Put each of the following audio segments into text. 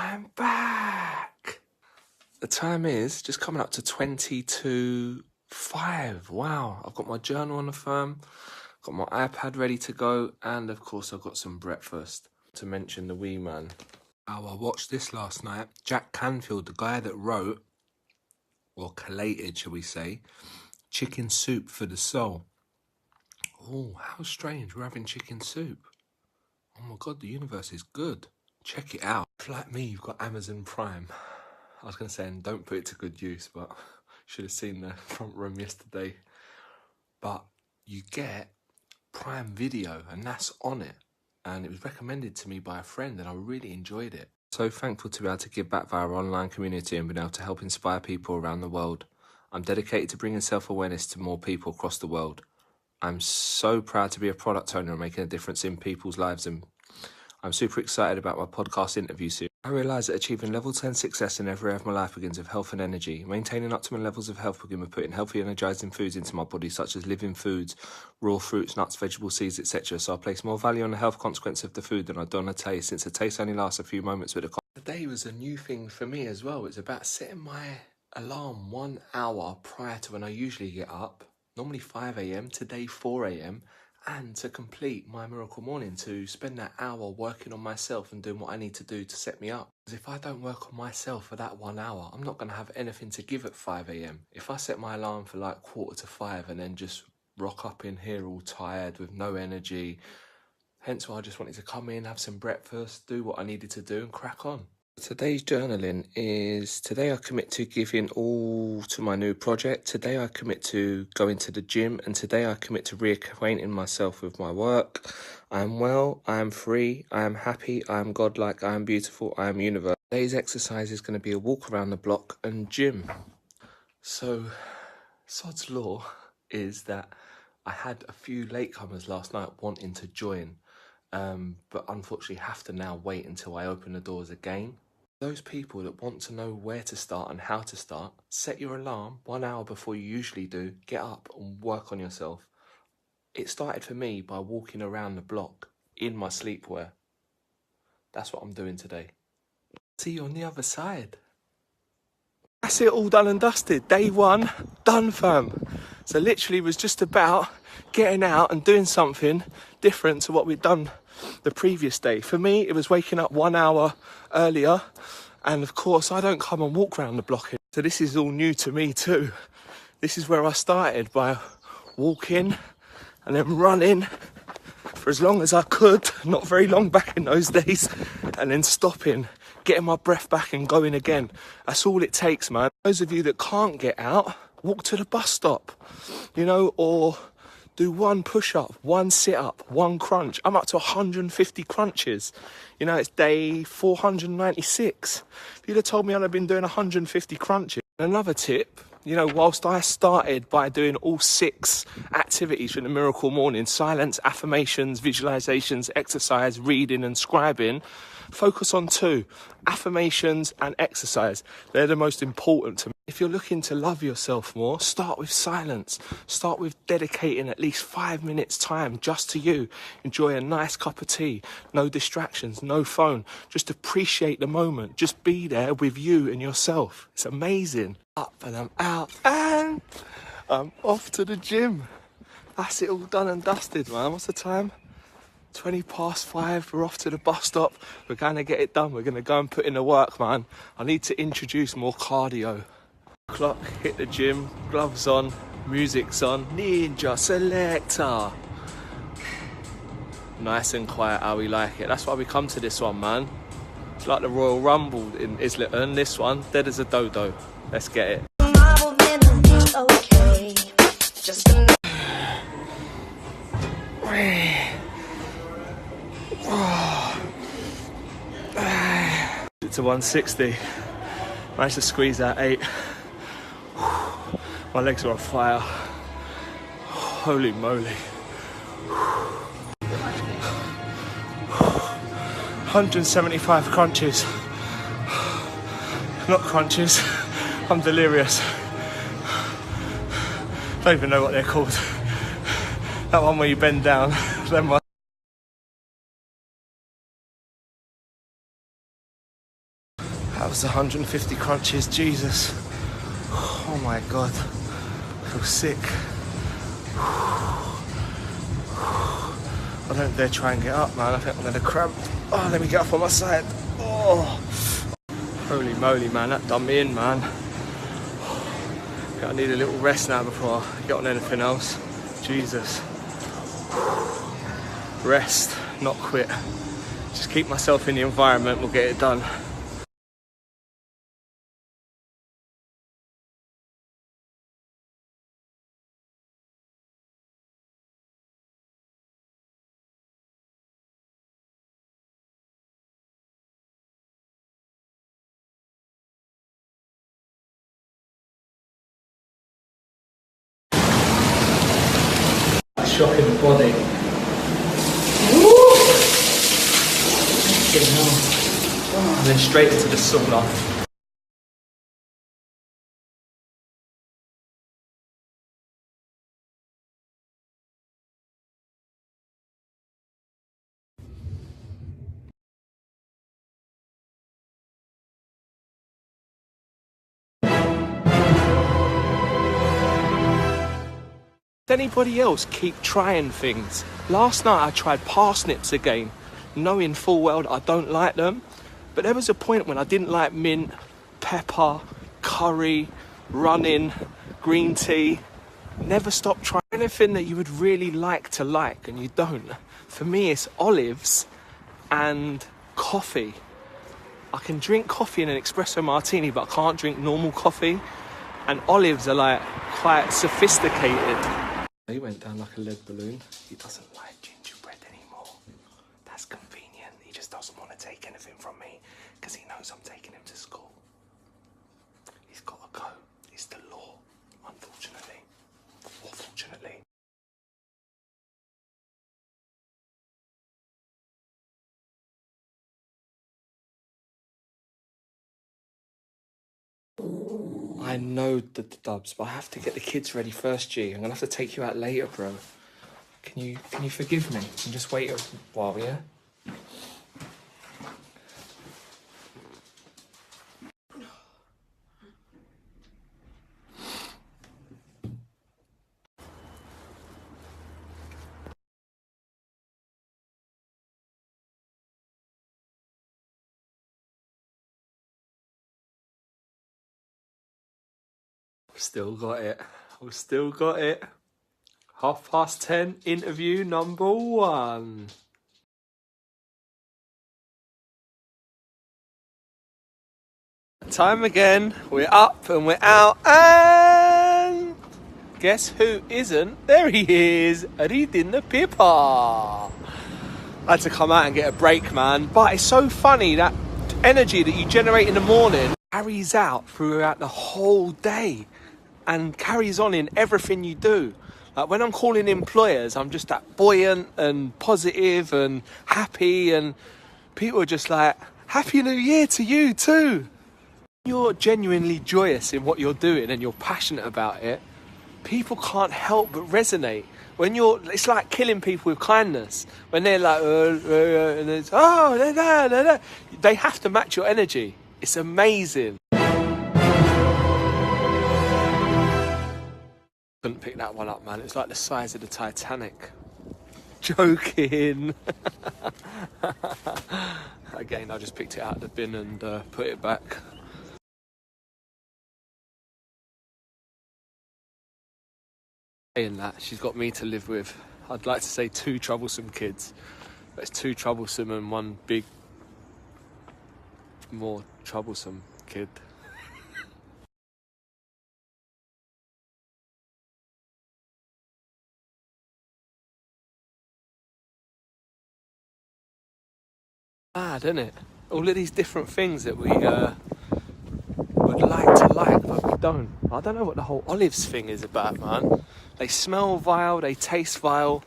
I'm back. The time is just coming up to 5:22. Wow, I've got my journal on the firm, got my iPad ready to go, and of course I've got some breakfast. To mention the wee man. Oh, I watched this last night. Jack Canfield, the guy that wrote, or collated, shall we say, Chicken Soup for the Soul. Oh, how strange, we're having chicken soup. Oh my God, the universe is good. Check it out. If like me, you've got Amazon Prime. I was going to say, and don't put it to good use, but should have seen the front room yesterday. But you get Prime Video, and that's on it. And it was recommended to me by a friend, and I really enjoyed it. So thankful to be able to give back via our online community and being able to help inspire people around the world. I'm dedicated to bringing self-awareness to more people across the world. I'm so proud to be a product owner and making a difference in people's lives, and I'm super excited about my podcast interview series. I realise that achieving level 10 success in every area of my life begins with health and energy. Maintaining optimal levels of health begin with putting healthy, energising foods into my body, such as living foods, raw fruits, nuts, vegetables, seeds, etc. So I place more value on the health consequence of the food than I do on the taste, since the taste only lasts a few moments with the Today was a new thing for me as well. It's about setting my alarm 1 hour prior to when I usually get up. Normally 5 a.m, today 4 a.m, and to complete my miracle morning, to spend that hour working on myself and doing what I need to do to set me up. Because if I don't work on myself for that 1 hour, I'm not going to have anything to give at 5 a.m. If I set my alarm for like 4:45 and then just rock up in here all tired with no energy, hence why I just wanted to come in, have some breakfast, do what I needed to do and crack on. Today's journaling is, today I commit to giving all to my new project. Today I commit to going to the gym, and today I commit to reacquainting myself with my work. I am well, I am free, I am happy, I am godlike, I am beautiful, I am universe. Today's exercise is going to be a walk around the block and gym. So, sod's law is that I had a few latecomers last night wanting to join, but unfortunately have to now wait until I open the doors again. Those people that want to know where to start and how to start, set your alarm 1 hour before you usually do, get up and work on yourself. It started for me by walking around the block in my sleepwear. That's what I'm doing today. See you on the other side. That's it, all done and dusted. Day one, done, fam. So literally was just about getting out and doing something different to what we'd done the previous day. For me, it was waking up 1 hour earlier, and of course I don't come and walk around the block here. So this is all new to me too. This is where I started, by walking and then running for as long as I could, not very long back in those days, and then stopping, getting my breath back and going again. That's all it takes, man. Those of you that can't get out, walk to the bus stop, or do one push-up, one sit-up, one crunch. I'm up to 150 crunches. It's day 496. If you'd have told me I'd have been doing 150 crunches. Another tip, whilst I started by doing all 6 activities from the Miracle Morning, silence, affirmations, visualizations, exercise, reading and scribing, focus on 2, affirmations and exercise. They're the most important to me. If you're looking to love yourself more, start with silence. Start with dedicating at least 5 minutes time just to you. Enjoy a nice cup of tea, no distractions, no phone. Just appreciate the moment. Just be there with you and yourself. It's amazing. Up and I'm out and I'm off to the gym. That's it, all done and dusted, man. What's the time? 5:20. We're off to the bus stop. We're going to get it done. We're going to go and put in the work, man. I need to introduce more cardio. Clock, hit the gym, gloves on, music's on, Ninja Selector. Nice and quiet, how we like it. That's why we come to this one, man. It's like the Royal Rumble in Islington. This one, dead as a dodo. Let's get it. To 160. Managed to squeeze out 8. My legs are on fire. Holy moly. 175 crunches. Not crunches. I'm delirious. Don't even know what they're called. That one where you bend down. Then one. That was 150 crunches, Jesus. Oh my God, I feel sick. I don't dare try and get up, man. I think I'm gonna cramp. Oh, let me get up on my side. Oh, holy moly, man, that done me in, man. I need a little rest now before I get on anything else. Jesus. Rest, not quit. Just keep myself in the environment, we'll get it done. Shock in the body. Oh, and then straight into the sauna. Does anybody else keep trying things? Last night I tried parsnips again, knowing full well that I don't like them. But there was a point when I didn't like mint, pepper, curry, running, green tea. Never stop trying anything that you would really like and you don't. For me, it's olives and coffee. I can drink coffee in an espresso martini, but I can't drink normal coffee. And olives are like quite sophisticated. He went down like a lead balloon. He doesn't like gingerbread anymore. That's convenient. He just doesn't want to take anything from me because he knows I'm taking him to school. He's got to go. It's the law, unfortunately. Or fortunately. I know the dubs, but I have to get the kids ready first, G. I'm gonna have to take you out later, bro. Can you forgive me and just wait a while, yeah? Still got it. I've still got it. 10:30, interview number 1. Time again. We're up and we're out, and guess who isn't? There he is, reading the paper. I had to come out and get a break, man. But it's so funny, that energy that you generate in the morning carries out throughout the whole day and carries on in everything you do. Like when I'm calling employers, I'm just that buoyant and positive and happy, and people are just like, Happy New Year to you too. You're genuinely joyous in what you're doing and you're passionate about it, people can't help but resonate. When it's like killing people with kindness. When they're like, and it's, they have to match your energy. It's amazing. Couldn't pick that one up, man. It's like the size of the Titanic. Joking. Again, I just picked it out of the bin and put it back. Saying that, she's got me to live with. I'd like to say 2 troublesome kids, but it's 2 troublesome and 1 big, more troublesome kid. Mad, isn't it? All of these different things that we would like, but we don't. I don't know what the whole olives thing is about, man. They smell vile, they taste vile,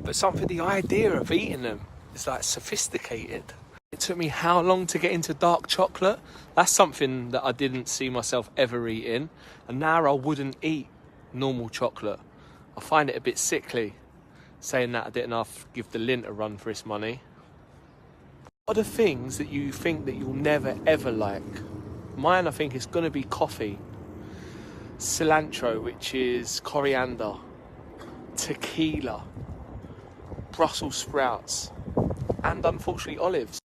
but the idea of eating them is like sophisticated. It took me how long to get into dark chocolate? That's something that I didn't see myself ever eating, and now I wouldn't eat normal chocolate. I find it a bit sickly. Saying that, I didn't give the Lindt a run for its money. What are the things that you think that you'll never ever like? Mine, I think, is going to be coffee, cilantro, which is coriander, tequila, Brussels sprouts, and unfortunately olives.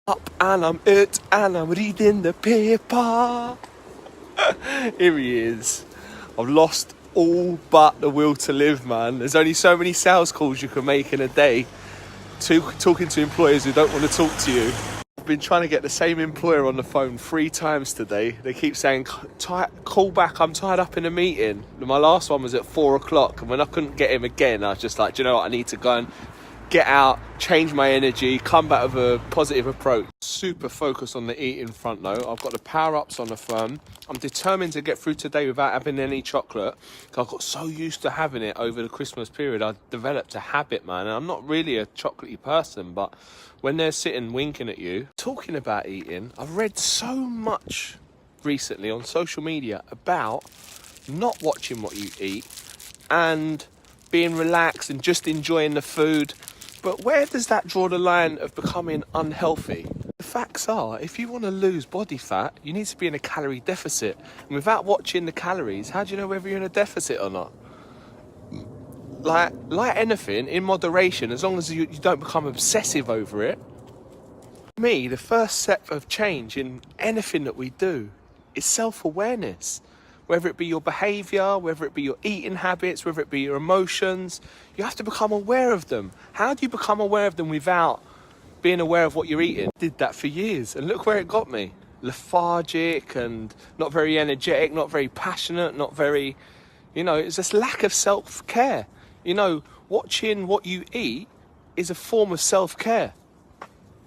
Up and I'm it and I'm reading the paper. Here he is. I've lost all but the will to live, man. There's only so many sales calls you can make in a day. Talking to employers who don't want to talk to you. I've been trying to get the same employer on the phone 3 times today. They keep saying, call back, I'm tied up in a meeting. My last one was at 4 o'clock, and when I couldn't get him again, I was just like, do you know what, I need to go and get out, change my energy, come back with a positive approach. Super focused on the eating front though. I've got the power-ups on the phone. I'm determined to get through today without having any chocolate. I got so used to having it over the Christmas period, I developed a habit, man. And I'm not really a chocolatey person, but when they're sitting winking at you, talking about eating, I've read so much recently on social media about not watching what you eat and being relaxed and just enjoying the food. But where does that draw the line of becoming unhealthy? The facts are, if you want to lose body fat, you need to be in a calorie deficit. And without watching the calories, how do you know whether you're in a deficit or not? Like anything, in moderation, as long as you don't become obsessive over it. For me, the first step of change in anything that we do is self-awareness. Whether it be your behaviour, whether it be your eating habits, whether it be your emotions, you have to become aware of them. How do you become aware of them without being aware of what you're eating? I did that for years, and look where it got me. Lethargic and not very energetic, not very passionate, not very, it's just lack of self-care. Watching what you eat is a form of self-care.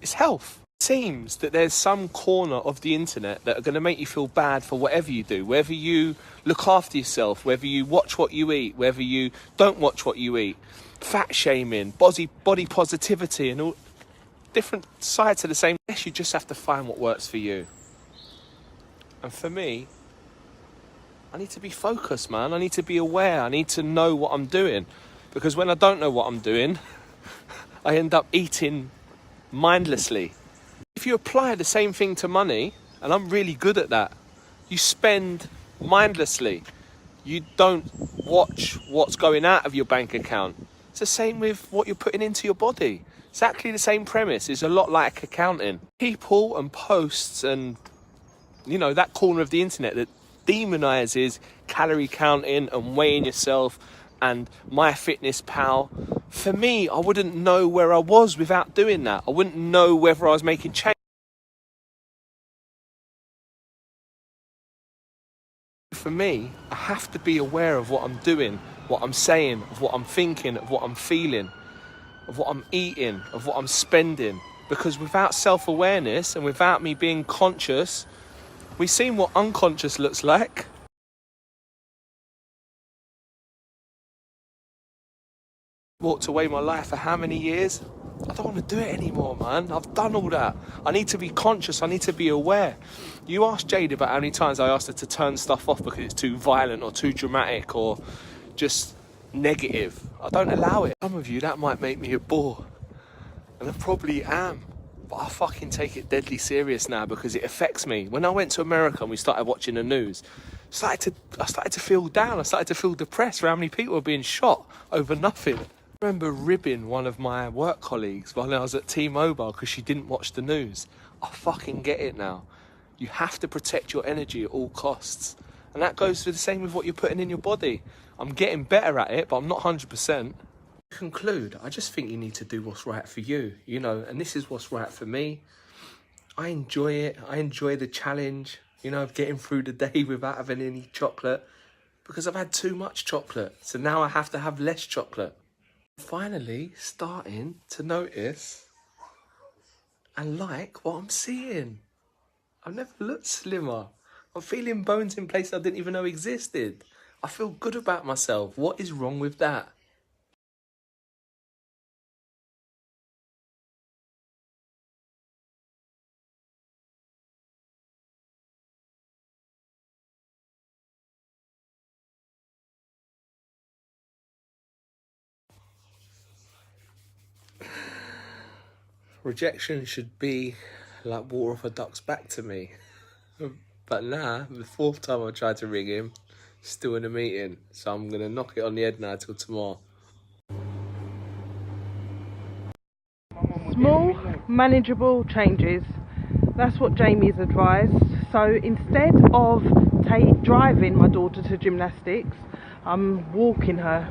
It's health. It seems that there's some corner of the internet that are going to make you feel bad for whatever you do, whether you look after yourself, whether you watch what you eat, whether you don't watch what you eat, fat shaming, body positivity, and all different sides of the same. Yes, you just have to find what works for you. And for me, I need to be focused, man. I need to be aware. I need to know what I'm doing, because when I don't know what I'm doing, I end up eating mindlessly. If you apply the same thing to money, and I'm really good at that, you spend mindlessly. You don't watch what's going out of your bank account. It's the same with what you're putting into your body. Exactly the same premise. It's a lot like accounting. People and posts and, that corner of the internet that demonizes calorie counting and weighing yourself and MyFitnessPal. For me, I wouldn't know where I was without doing that. I wouldn't know whether I was making change. For me, I have to be aware of what I'm doing, what I'm saying, of what I'm thinking, of what I'm feeling, of what I'm eating, of what I'm spending. Because without self-awareness and without me being conscious, we've seen what unconscious looks like. Walked away my life for how many years? I don't want to do it anymore, man. I've done all that. I need to be conscious. I need to be aware. You asked Jade about how many times I asked her to turn stuff off because it's too violent or too dramatic or just negative. I don't allow it. Some of you, that might make me a bore. And I probably am. But I fucking take it deadly serious now because it affects me. When I went to America and we started watching the news, I started to feel down. I started to feel depressed for how many people were being shot over nothing. I remember ribbing one of my work colleagues while I was at T-Mobile because she didn't watch the news. I fucking get it now. You have to protect your energy at all costs. And that goes for the same with what you're putting in your body. I'm getting better at it, but I'm not 100%. To conclude, I just think you need to do what's right for you, and this is what's right for me. I enjoy it. I enjoy the challenge, of getting through the day without having any chocolate because I've had too much chocolate. So now I have to have less chocolate. Finally starting to notice and like what I'm seeing. I've never looked slimmer. I'm feeling bones in places I didn't even know existed. I feel good about myself. What is wrong with that? Rejection should be like water off a duck's back to me. But nah, the 4th time I tried to ring him, still in a meeting. So I'm going to knock it on the head now till tomorrow. Small, manageable changes. That's what Jamie's advised. So instead of driving my daughter to gymnastics, I'm walking her